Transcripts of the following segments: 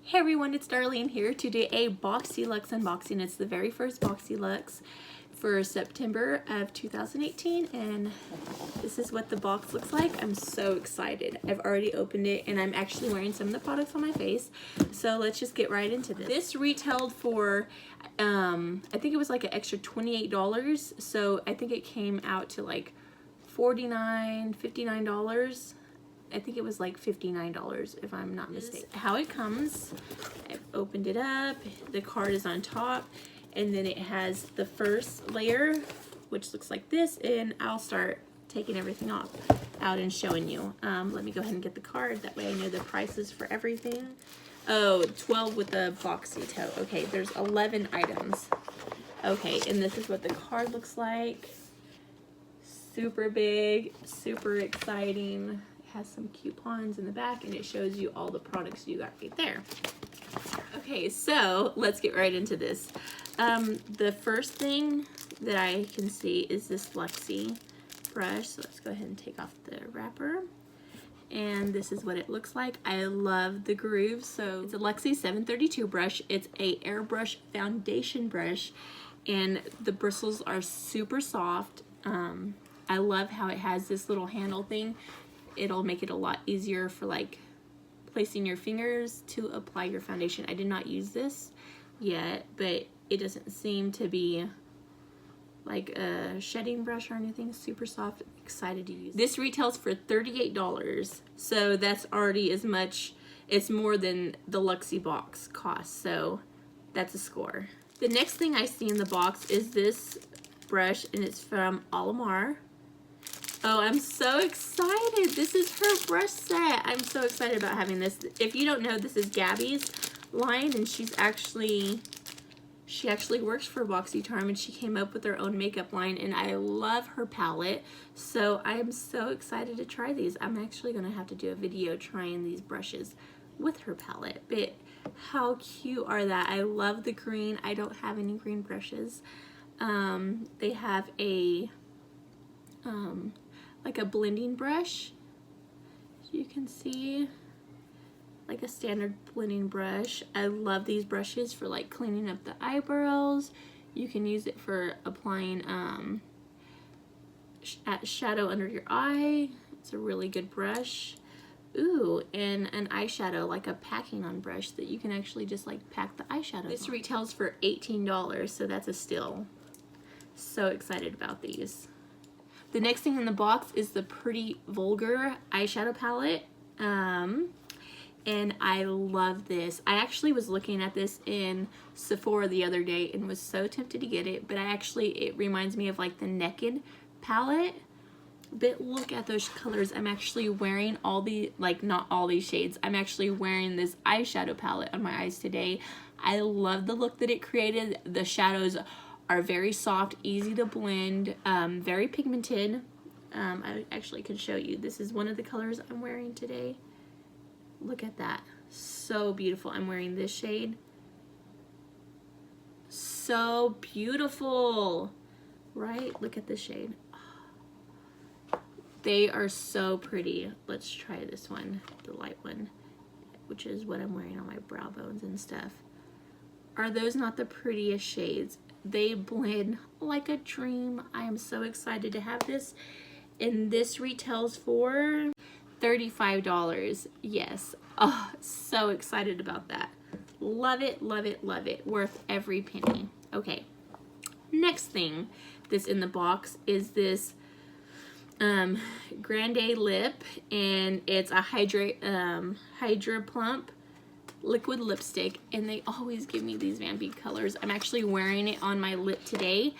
Hey everyone, it's Darlene here to do a Boxyluxe unboxing. It's the very first Boxyluxe for September of 2018, and this is what the box looks like. I'm so excited. I've already opened it and I'm actually wearing some of the products on my face. So let's just get right into this. This retailed for, I think it was like an extra $28. So I think it came out to like $49, $59. I think it was like $59 if I'm not mistaken. How it comes, I've opened it up, the card is on top, and then it has the first layer, which looks like this, and I'll start taking everything off out and showing you. Let me go ahead and get the card, that way I know the prices for everything. Oh, 12 with the boxy tote. Okay, there's 11 items. Okay, and this is what the card looks like. Super big, super exciting. Has some coupons in the back and it shows you all the products you got right there. Okay, so let's get right into this. The first thing that I can see is this Luxie brush. So let's go ahead and take off the wrapper. And this is what it looks like. I love the grooves. So it's a Luxie 732 brush. It's a airbrush foundation brush and the bristles are super soft. I love how it has this little handle thing. It'll make it a lot easier for like placing your fingers to apply your foundation. I did not use this yet, but it doesn't seem to be like a shedding brush or anything. Super soft. Excited to use. This retails for $38, so that's already as much. It's more than the Luxie box costs, so that's a score. The next thing I see in the box is this brush, and it's from Olimar. Oh, I'm so excited. This is her brush set. I'm so excited about having this. If you don't know, this is Gabby's line, and she actually works for Boxycharm, and she came up with her own makeup line, and I love her palette. So I am so excited to try these. I'm actually going to have to do a video trying these brushes with her palette. But how cute are that? I love the green. I don't have any green brushes. They have a like a blending brush, as you can see, like a standard blending brush. I love these brushes for like cleaning up the eyebrows. You can use it for applying shadow under your eye. It's a really good brush. Ooh, and an eyeshadow, like a packing on brush that you can actually just like pack the eyeshadow. This retails for $18, so that's a steal. So excited about these. The next thing in the box is the pretty Vulgar eyeshadow palette. And I love this. I actually was looking at this in Sephora the other day and was so tempted to get it, but it reminds me of like the Naked palette. But look at those colors. I'm actually wearing all the, like not all these shades. I'm actually wearing this eyeshadow palette on my eyes today. I love the look that it created. The shadows are very soft, easy to blend, very pigmented. I actually can show you. This is one of the colors I'm wearing today. Look at that. So beautiful. I'm wearing this shade. So beautiful, right? Look at this shade. They are so pretty. Let's try this one, the light one, which is what I'm wearing on my brow bones and stuff. Are those not the prettiest shades? They blend like a dream. I am so excited to have this. And this retails for $35. Yes. Oh, so excited about that. Love it, love it, love it. Worth every penny. Okay. Next thing that's in the box is this Grande lip, and it's a Hydra Plump liquid lipstick, and they always give me these vampy colors. I'm actually wearing it on my lip today.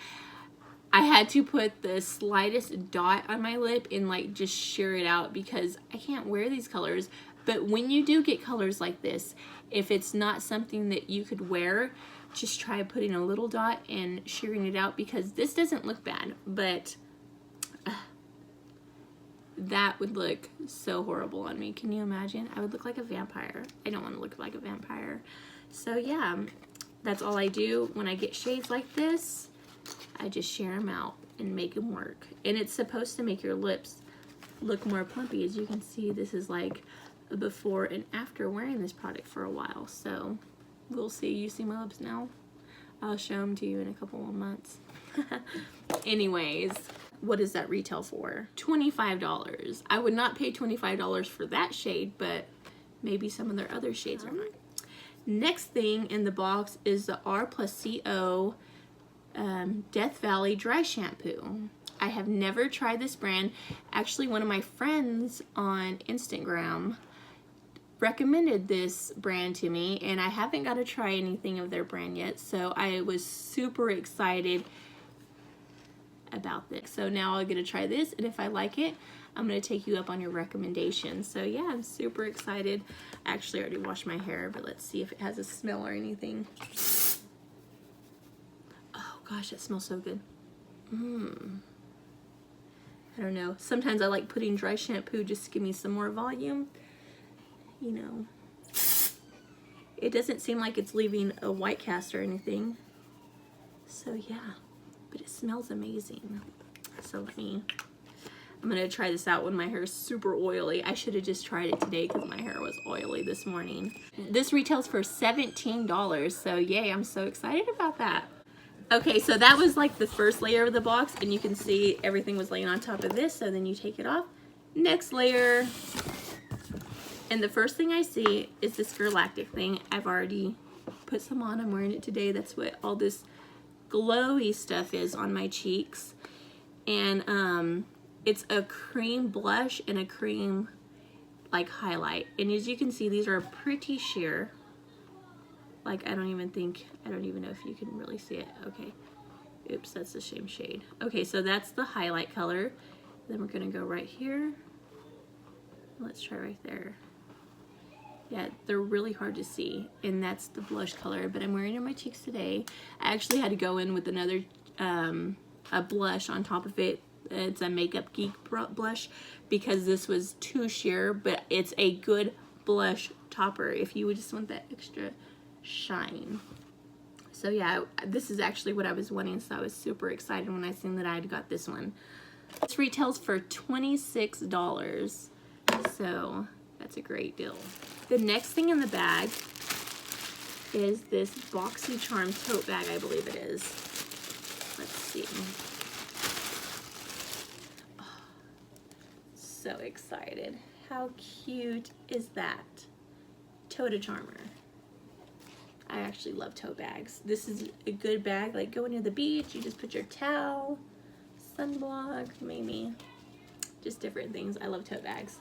I had to put the slightest dot on my lip and like just sheer it out because I can't wear these colors. But when you do get colors like this, if it's not something that you could wear, just try putting a little dot and shearing it out, because this doesn't look bad, but that would look so horrible on me. Can you imagine? I would look like a vampire. I don't want to look like a vampire. So yeah, that's all I do when I get shades like this. I just shear them out and make them work. And it's supposed to make your lips look more plumpy. As you can see, this is like before and after wearing this product for a while, so we'll see. You see my lips now? I'll show them to you in a couple of months. Anyways, what does that retail for? $25. I would not pay $25 for that shade, but maybe some of their other shades are mine. Next thing in the box is the R+CO Death Valley Dry Shampoo. I have never tried this brand. Actually, one of my friends on Instagram recommended this brand to me, and I haven't got to try anything of their brand yet, so I was super excited about this. So now I'll get to try this, and if I like it, I'm going to take you up on your recommendation. So yeah, I'm super excited. I actually already washed my hair, but let's see if it has a smell or anything. Oh gosh, it smells so good. I don't know. Sometimes I like putting dry shampoo just to give me some more volume. You know, it doesn't seem like it's leaving a white cast or anything. So yeah, but it smells amazing. So I'm gonna try this out when my hair is super oily. I should have just tried it today because my hair was oily this morning. This retails for $17, so yay, I'm so excited about that. Okay, so that was like the first layer of the box, and you can see everything was laying on top of this, so then you take it off. Next layer. And the first thing I see is this galactic thing. I've already put some on. I'm wearing it today. That's what all this glowy stuff is on my cheeks. And it's a cream blush and a cream like highlight. And as you can see, these are pretty sheer. Like, I don't even know if you can really see it. Okay. Oops, that's the same shade. Okay, so that's the highlight color. Then we're gonna go right here. Let's try right there. Yeah, they're really hard to see, and that's the blush color, but I'm wearing it on my cheeks today. I actually had to go in with another a blush on top of it. It's a Makeup Geek blush because this was too sheer, but it's a good blush topper if you would just want that extra shine. So yeah, this is actually what I was wanting, so I was super excited when I seen that I had got this one. This retails for $26, so that's a great deal. The next thing in the bag is this Boxycharm Tote Bag, I believe it is. Let's see. Oh, so excited. How cute is that? Tote Charmer. I actually love tote bags. This is a good bag, like going to the beach, you just put your towel, sunblock, maybe, just different things. I love tote bags.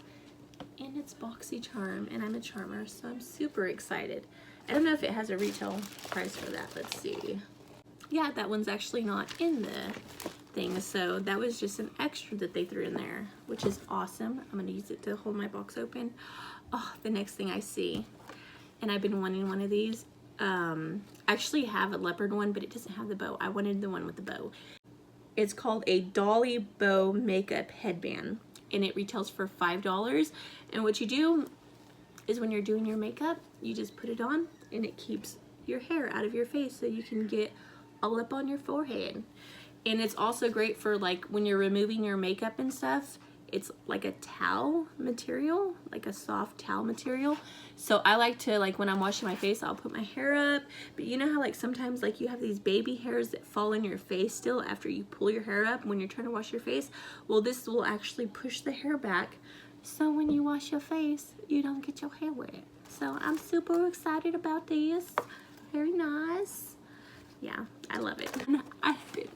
And it's Boxycharm, and I'm a charmer, so I'm super excited. I don't know if it has a retail price for that. Let's see. Yeah, that one's actually not in the thing, so that was just an extra that they threw in there, which is awesome. I'm going to use it to hold my box open. Oh, the next thing I see, and I've been wanting one of these. I actually have a leopard one, but it doesn't have the bow. I wanted the one with the bow. It's called a Dolly bow makeup headband, and it retails for $5. And what you do is when you're doing your makeup, you just put it on, and it keeps your hair out of your face so you can get all up on your forehead. And it's also great for like when you're removing your makeup and stuff. It's like a towel material, like a soft towel material. So I like to, like when I'm washing my face, I'll put my hair up. But you know how like sometimes like you have these baby hairs that fall in your face still after you pull your hair up when you're trying to wash your face? Well, this will actually push the hair back, so when you wash your face, you don't get your hair wet. So I'm super excited about this. Very nice. Yeah, I love it. I've been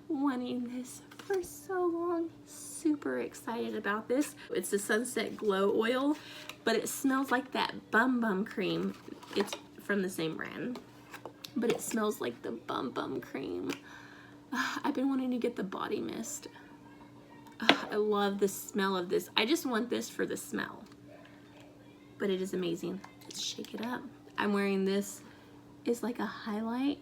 wanting this for so long. Super excited about this. It's the Sunset Glow Oil, but it smells like that Bum Bum Cream. It's from the same brand, but it smells like the Bum Bum Cream. I've been wanting to get the body mist. I love the smell of this. I just want this for the smell, but it is amazing. Let's shake it up. I'm wearing this. It's like a highlight.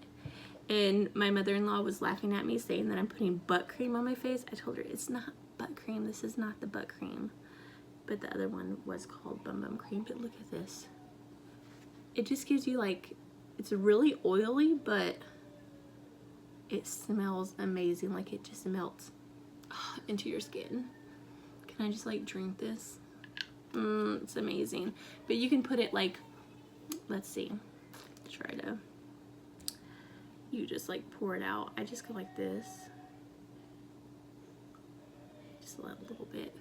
And my mother-in-law was laughing at me saying that I'm putting butt cream on my face. I told her it's not butt cream. This is not the butt cream. But the other one was called Bum Bum Cream. But look at this. It just gives you like, it's really oily, but it smells amazing. Like it just melts into your skin. Can I just like drink this? It's amazing. But you can put it like, let's see, try to, you just like pour it out. I just go like this, just a little bit.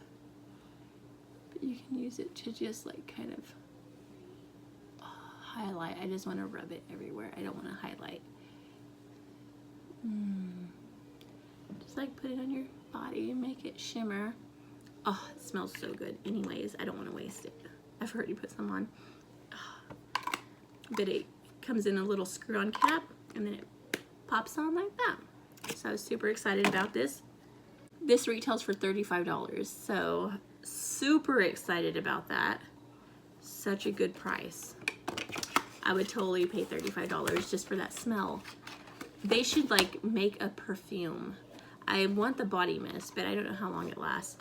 But you can use it to just like kind of highlight. I just want to rub it everywhere. I don't want to highlight. Just like put it on your body and make it shimmer. Oh, it smells so good. Anyways, I don't want to waste it. I've already put some on. But it comes in a little screw-on cap, and then it pops on like that. So I was super excited about this. This retails for $35, so super excited about that. Such a good price. I would totally pay $35 just for that smell. They should like make a perfume. I want the body mist, but I don't know how long it lasts.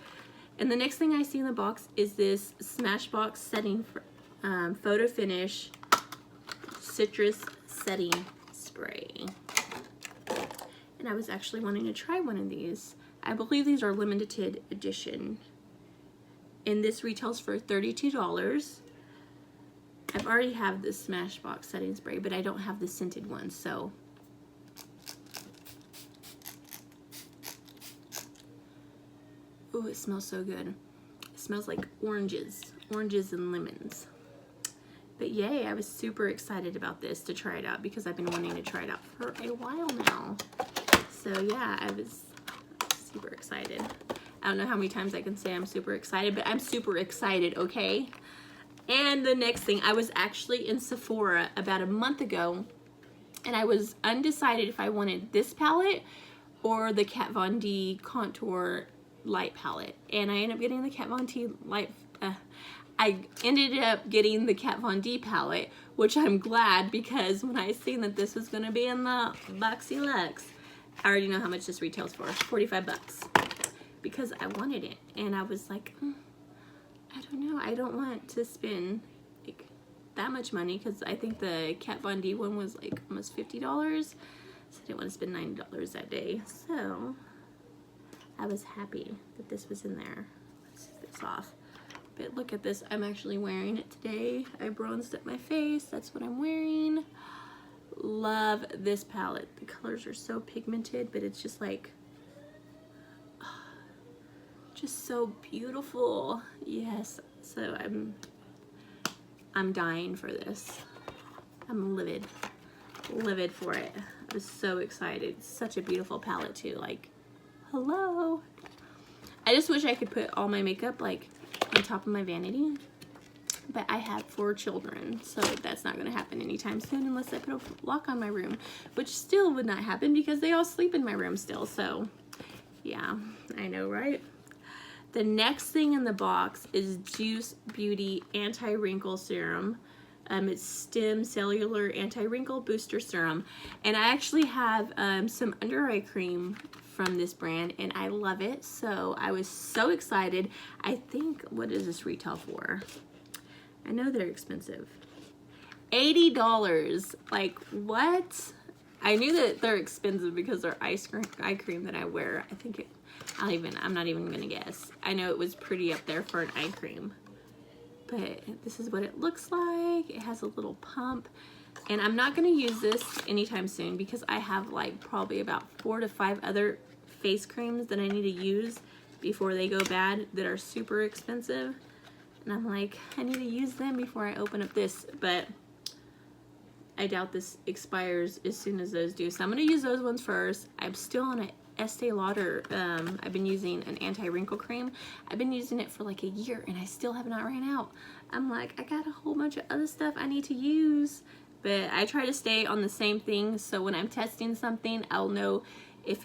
And the next thing I see in the box is this Smashbox setting for, photo finish citrus setting spray. And I was actually wanting to try one of these. I believe these are limited edition. And this retails for $32. I've already have this Smashbox setting spray, but I don't have the scented one, so. Ooh, it smells so good. It smells like oranges and lemons. But yay, I was super excited about this to try it out because I've been wanting to try it out for a while now. So yeah, I was super excited. I don't know how many times I can say I'm super excited, but I'm super excited, okay? And the next thing, I was actually in Sephora about a month ago, and I was undecided if I wanted this palette or the Kat Von D Contour Light palette. And I ended up getting the Kat Von D Light, I ended up getting the Kat Von D palette, which I'm glad because when I seen that this was gonna be in the Boxyluxe, I already know how much this retails for, 45 bucks. Because I wanted it, and I was like, I don't know, I don't want to spend like that much money because I think the Kat Von D one was like almost $50, so I didn't want to spend $90 that day. So I was happy that this was in there. Let's take this off. But look at this, I'm actually wearing it today. I bronzed up my face, that's what I'm wearing. Love this palette. The colors are so pigmented, but it's just like, just so beautiful. Yes, so I'm dying for this. I'm livid for it. I was so excited. Such a beautiful palette too, like, hello. I just wish I could put all my makeup like on top of my vanity, but I have 4 children, so that's not gonna happen anytime soon unless I put a lock on my room, which still would not happen because they all sleep in my room still, so yeah, I know, right? The next thing in the box is Juice Beauty Anti-Wrinkle Serum. It's Stem Cellular Anti-Wrinkle Booster Serum. And I actually have some under eye cream from this brand, and I love it. So I was so excited. I think, what does this retail for? I know they're expensive. $80. Like, what? I knew that they're expensive because they're eye cream that I wear. I think it, I'm not even gonna guess. I know it was pretty up there for an eye cream. But this is what it looks like. It has a little pump. And I'm not gonna use this anytime soon because I have like probably about 4 to 5 other face creams that I need to use before they go bad that are super expensive. And I'm like, I need to use them before I open up this. But I doubt this expires as soon as those do. So I'm gonna use those ones first. I'm still on a Estee Lauder, I've been using an anti-wrinkle cream. I've been using it for like a year and I still have not ran out. I'm like, I got a whole bunch of other stuff I need to use, but I try to stay on the same thing so when I'm testing something, I'll know if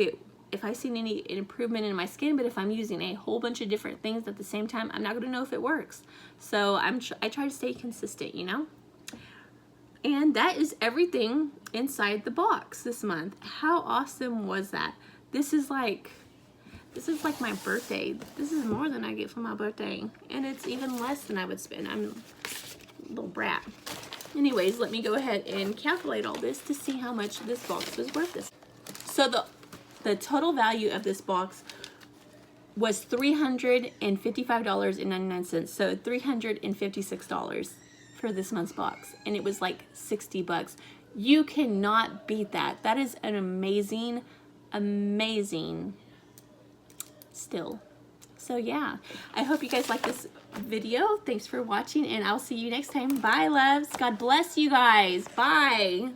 I see any improvement in my skin. But if I'm using a whole bunch of different things at the same time, I'm not gonna know if it works. So I try to stay consistent, you know? And that is everything inside the box this month. How awesome was that? This is like my birthday. This is more than I get for my birthday. And it's even less than I would spend. I'm a little brat. Anyways, let me go ahead and calculate all this to see how much this box was worth. So the total value of this box was $355.99. So $356 for this month's box. And it was like 60 bucks. You cannot beat that. That is an amazing, amazing still. So yeah, I hope you guys like this video. Thanks for watching, and I'll see you next time. Bye, loves. God bless you guys. Bye.